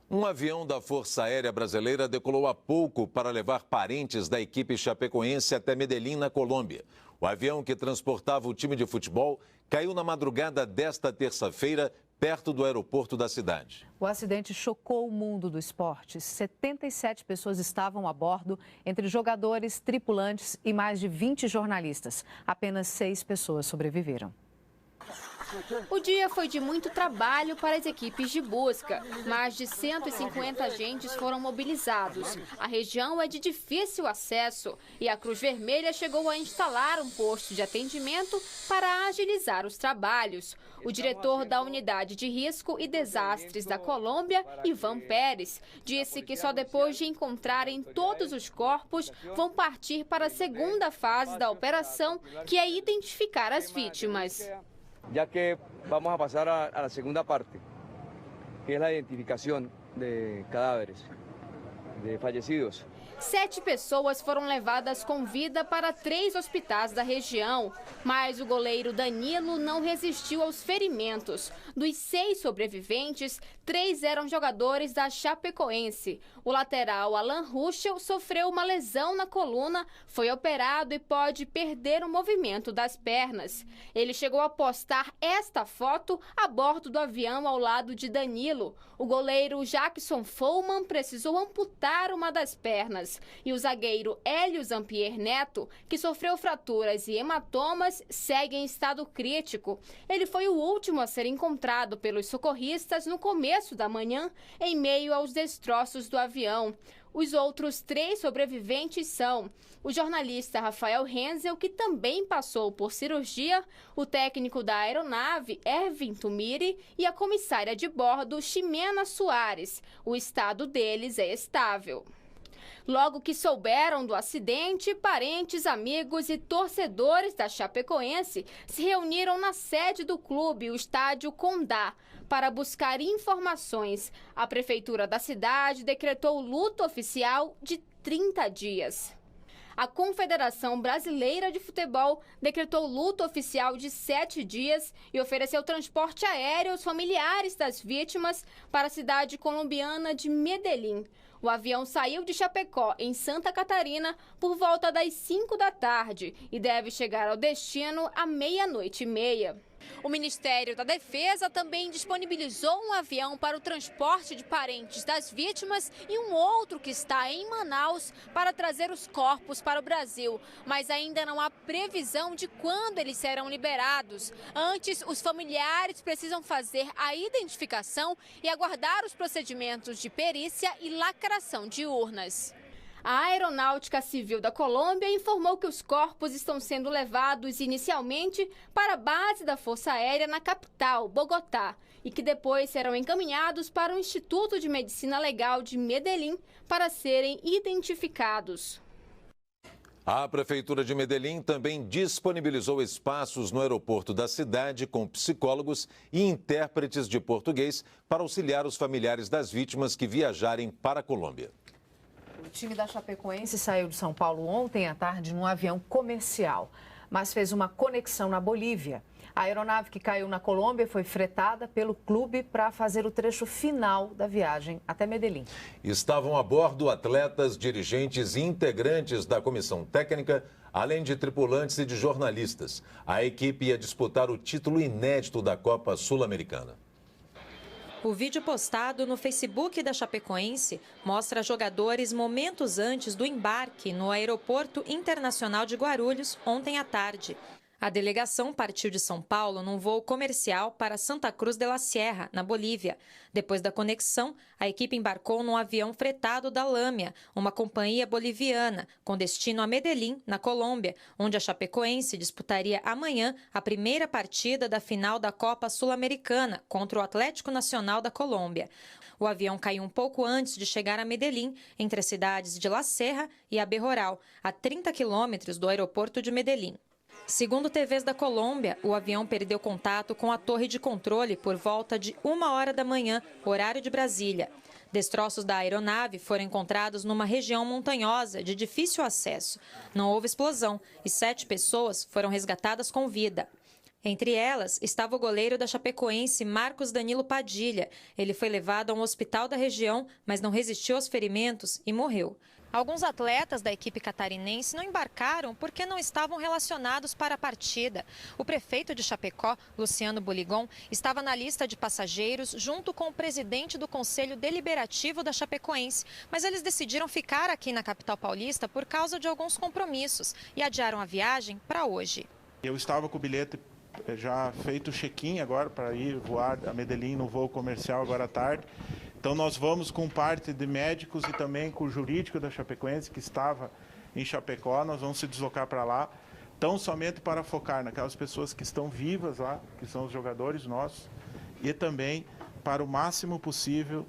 Um avião da Força Aérea Brasileira decolou há pouco para levar parentes da equipe chapecoense até Medellín, na Colômbia. O avião que transportava o time de futebol caiu na madrugada desta terça-feira, perto do aeroporto da cidade. O acidente chocou o mundo do esporte. 77 pessoas estavam a bordo, entre jogadores, tripulantes e mais de 20 jornalistas. Apenas 6 pessoas sobreviveram. O dia foi de muito trabalho para as equipes de busca. Mais de 150 agentes foram mobilizados. A região é de difícil acesso e a Cruz Vermelha chegou a instalar um posto de atendimento para agilizar os trabalhos. O diretor da Unidade de Risco e Desastres da Colômbia, Ivan Pérez, disse que só depois de encontrarem todos os corpos vão partir para a segunda fase da operação, que é identificar as vítimas. Ya que vamos a pasar a la segunda parte, que es la identificación de cadáveres, de fallecidos. 7 pessoas foram levadas com vida para 3 hospitais da região, mas o goleiro Danilo não resistiu aos ferimentos. Dos 6 sobreviventes, 3 eram jogadores da Chapecoense. O lateral Alan Ruschel sofreu uma lesão na coluna, foi operado e pode perder o movimento das pernas. Ele chegou a postar esta foto a bordo do avião ao lado de Danilo. O goleiro Jackson Follman precisou amputar uma das pernas. E o zagueiro Hélio Zampier Neto, que sofreu fraturas e hematomas, segue em estado crítico. Ele foi o último a ser encontrado pelos socorristas no começo da manhã, em meio aos destroços do avião. Os outros 3 sobreviventes são o jornalista Rafael Renzel, que também passou por cirurgia, o técnico da aeronave, Erwin Tumiri, e a comissária de bordo, Ximena Soares. O estado deles é estável. Logo que souberam do acidente, parentes, amigos e torcedores da Chapecoense se reuniram na sede do clube, o estádio Condá, para buscar informações. A prefeitura da cidade decretou luto oficial de 30 dias. A Confederação Brasileira de Futebol decretou luto oficial de 7 dias e ofereceu transporte aéreo aos familiares das vítimas para a cidade colombiana de Medellín. O avião saiu de Chapecó, em Santa Catarina, por volta das 5 da tarde e deve chegar ao destino à 00:30. O Ministério da Defesa também disponibilizou um avião para o transporte de parentes das vítimas e um outro que está em Manaus para trazer os corpos para o Brasil. Mas ainda não há previsão de quando eles serão liberados. Antes, os familiares precisam fazer a identificação e aguardar os procedimentos de perícia e lacração de urnas. A Aeronáutica Civil da Colômbia informou que os corpos estão sendo levados inicialmente para a base da Força Aérea na capital, Bogotá, e que depois serão encaminhados para o Instituto de Medicina Legal de Medellín para serem identificados. A Prefeitura de Medellín também disponibilizou espaços no aeroporto da cidade com psicólogos e intérpretes de português para auxiliar os familiares das vítimas que viajarem para a Colômbia. O time da Chapecoense saiu de São Paulo ontem à tarde num avião comercial, mas fez uma conexão na Bolívia. A aeronave que caiu na Colômbia foi fretada pelo clube para fazer o trecho final da viagem até Medellín. Estavam a bordo atletas, dirigentes e integrantes da comissão técnica, além de tripulantes e de jornalistas. A equipe ia disputar o título inédito da Copa Sul-Americana. O vídeo postado no Facebook da Chapecoense mostra jogadores momentos antes do embarque no Aeroporto Internacional de Guarulhos ontem à tarde. A delegação partiu de São Paulo num voo comercial para Santa Cruz de la Sierra, na Bolívia. Depois da conexão, a equipe embarcou num avião fretado da Lâmia, uma companhia boliviana, com destino a Medellín, na Colômbia, onde a Chapecoense disputaria amanhã a primeira partida da final da Copa Sul-Americana contra o Atlético Nacional da Colômbia. O avião caiu um pouco antes de chegar a Medellín, entre as cidades de La Serra e Abejorral, a 30 quilômetros do aeroporto de Medellín. Segundo TVs da Colômbia, o avião perdeu contato com a torre de controle por volta de 1h da manhã, horário de Brasília. Destroços da aeronave foram encontrados numa região montanhosa de difícil acesso. Não houve explosão e 7 pessoas foram resgatadas com vida. Entre elas estava o goleiro da Chapecoense, Marcos Danilo Padilha. Ele foi levado a um hospital da região, mas não resistiu aos ferimentos e morreu. Alguns atletas da equipe catarinense não embarcaram porque não estavam relacionados para a partida. O prefeito de Chapecó, Luciano Boligon, estava na lista de passageiros junto com o presidente do Conselho Deliberativo da Chapecoense. Mas eles decidiram ficar aqui na capital paulista por causa de alguns compromissos e adiaram a viagem para hoje. Eu estava com o bilhete já feito o check-in agora para ir voar a Medellín no voo comercial agora à tarde. Então nós vamos com parte de médicos e também com o jurídico da Chapecoense, que estava em Chapecó, nós vamos se deslocar para lá, tão somente para focar naquelas pessoas que estão vivas lá, que são os jogadores nossos, e também para o máximo possível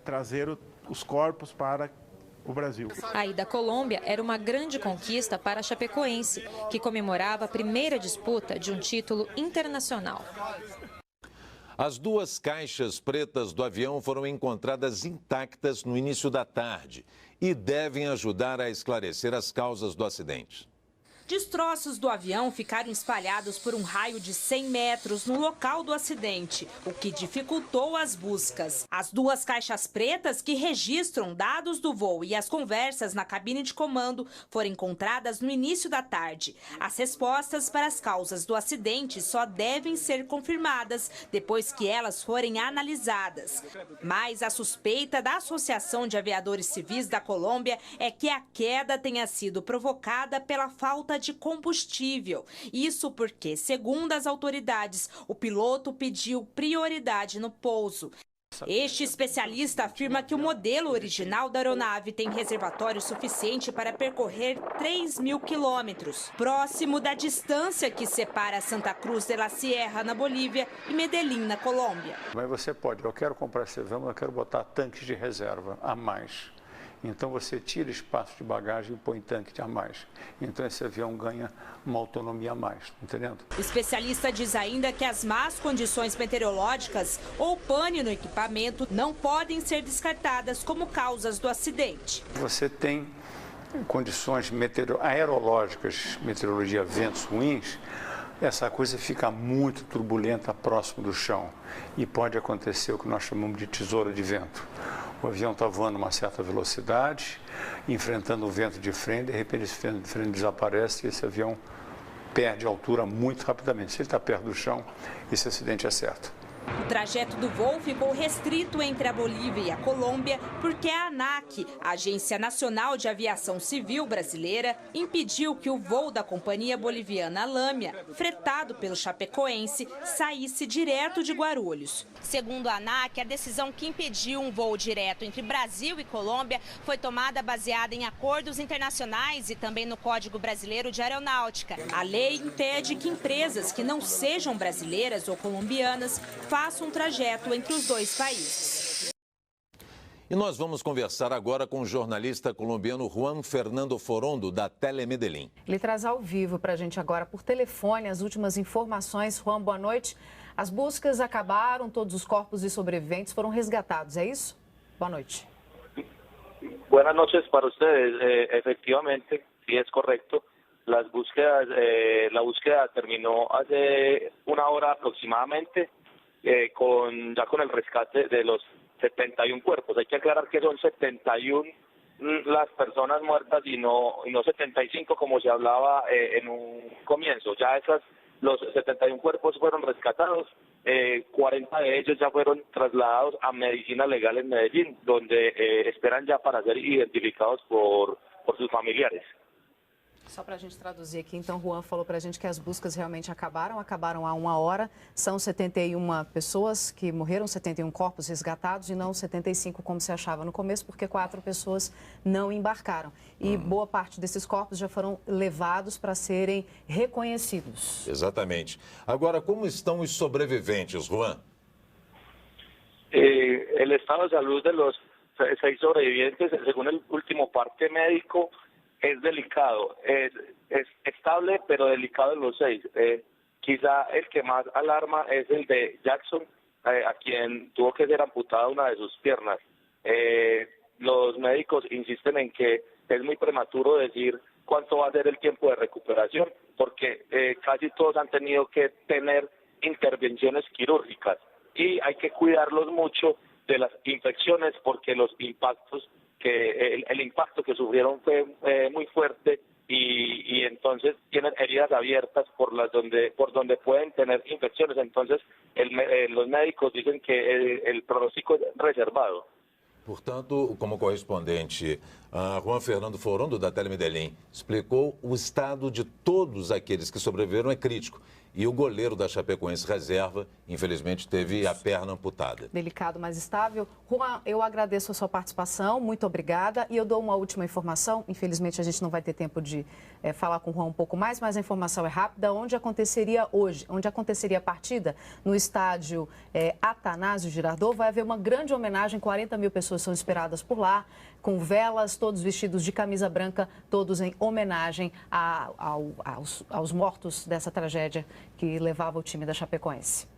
trazer os corpos para o Brasil. A ida à Colômbia era uma grande conquista para a Chapecoense, que comemorava a primeira disputa de um título internacional. As duas caixas pretas do avião foram encontradas intactas no início da tarde e devem ajudar a esclarecer as causas do acidente. Destroços do avião ficaram espalhados por um raio de 100 metros no local do acidente, o que dificultou as buscas. As duas caixas pretas que registram dados do voo e as conversas na cabine de comando foram encontradas no início da tarde. As respostas para as causas do acidente só devem ser confirmadas depois que elas forem analisadas. Mas a suspeita da Associação de Aviadores Civis da Colômbia é que a queda tenha sido provocada pela falta de combustível. Isso porque, segundo as autoridades, o piloto pediu prioridade no pouso. Este especialista afirma que o modelo original da aeronave tem reservatório suficiente para percorrer 3.000 quilômetros, próximo da distância que separa Santa Cruz de la Sierra, na Bolívia, e Medellín, na Colômbia. Mas você pode, eu quero comprar esse avião, eu quero botar tanques de reserva a mais. Então você tira espaço de bagagem e põe tanque a mais. Então esse avião ganha uma autonomia a mais, entendendo? O especialista diz ainda que as más condições meteorológicas ou pane no equipamento não podem ser descartadas como causas do acidente. Você tem condições aerológicas, meteorologia, ventos ruins, essa coisa fica muito turbulenta próximo do chão e pode acontecer o que nós chamamos de tesoura de vento. O avião está voando a uma certa velocidade, enfrentando o vento de frente, de repente esse vento de frente desaparece e esse avião perde altura muito rapidamente. Se ele está perto do chão, esse acidente é certo. O trajeto do voo ficou restrito entre a Bolívia e a Colômbia porque a ANAC, a Agência Nacional de Aviação Civil Brasileira, impediu que o voo da companhia boliviana Lâmia, fretado pelo Chapecoense, saísse direto de Guarulhos. Segundo a ANAC, a decisão que impediu um voo direto entre Brasil e Colômbia foi tomada baseada em acordos internacionais e também no Código Brasileiro de Aeronáutica. A lei impede que empresas que não sejam brasileiras ou colombianas faça um trajeto entre os dois países. E nós vamos conversar agora com o jornalista colombiano Juan Fernando Forondo, da Telemedellín. Ele traz ao vivo para a gente agora, por telefone, as últimas informações. Juan, boa noite. As buscas acabaram, todos os corpos de sobreviventes foram resgatados, é isso? Boa noite. Buenas noches para ustedes. Efectivamente, sí es correcto. Las búsquedas, la búsqueda terminó hace una hora aproximadamente. Ya con el rescate de los 71 cuerpos. Hay que aclarar que son 71 las personas muertas y no 75 como se hablaba en un comienzo. Ya los 71 cuerpos fueron rescatados, 40 de ellos ya fueron trasladados a medicina legal en Medellín, donde esperan ya para ser identificados por sus familiares. Só para a gente traduzir aqui, então, Juan falou para a gente que as buscas realmente acabaram há uma hora. São 71 pessoas que morreram, 71 corpos resgatados e não 75 como se achava no começo, porque 4 pessoas não embarcaram. E boa parte desses corpos já foram levados para serem reconhecidos. Exatamente. Agora, como estão os sobreviventes, Juan? El estado de salud de los 6 sobrevivientes, según el último parte médico, es delicado, es estable pero delicado en los 6. Quizá el que más alarma es el de Jackson, a quien tuvo que ser amputada una de sus piernas. Los médicos insisten en que es muy prematuro decir cuánto va a ser el tiempo de recuperación, porque casi todos han tenido que tener intervenciones quirúrgicas y hay que cuidarlos mucho de las infecciones porque los impactos el impacto que sufrieron fue muy fuerte y entonces tienen heridas abiertas por donde pueden tener infecciones. Entonces los médicos dicen que el pronóstico es reservado. Portanto, como correspondente, Juan Fernando Forondo, da Telemedellín, explicou, o estado de todos aqueles que sobreviveram é crítico. E o goleiro da Chapecoense reserva, infelizmente, teve a perna amputada. Delicado, mas estável. Juan, eu agradeço a sua participação, muito obrigada. E eu dou uma última informação, infelizmente a gente não vai ter tempo de falar com o Juan um pouco mais, mas a informação é rápida. Onde aconteceria hoje, onde aconteceria a partida, no estádio Atanásio Girardot, vai haver uma grande homenagem, 40 mil pessoas são esperadas por lá, com velas, todos vestidos de camisa branca, todos em homenagem aos mortos dessa tragédia que levava o time da Chapecoense.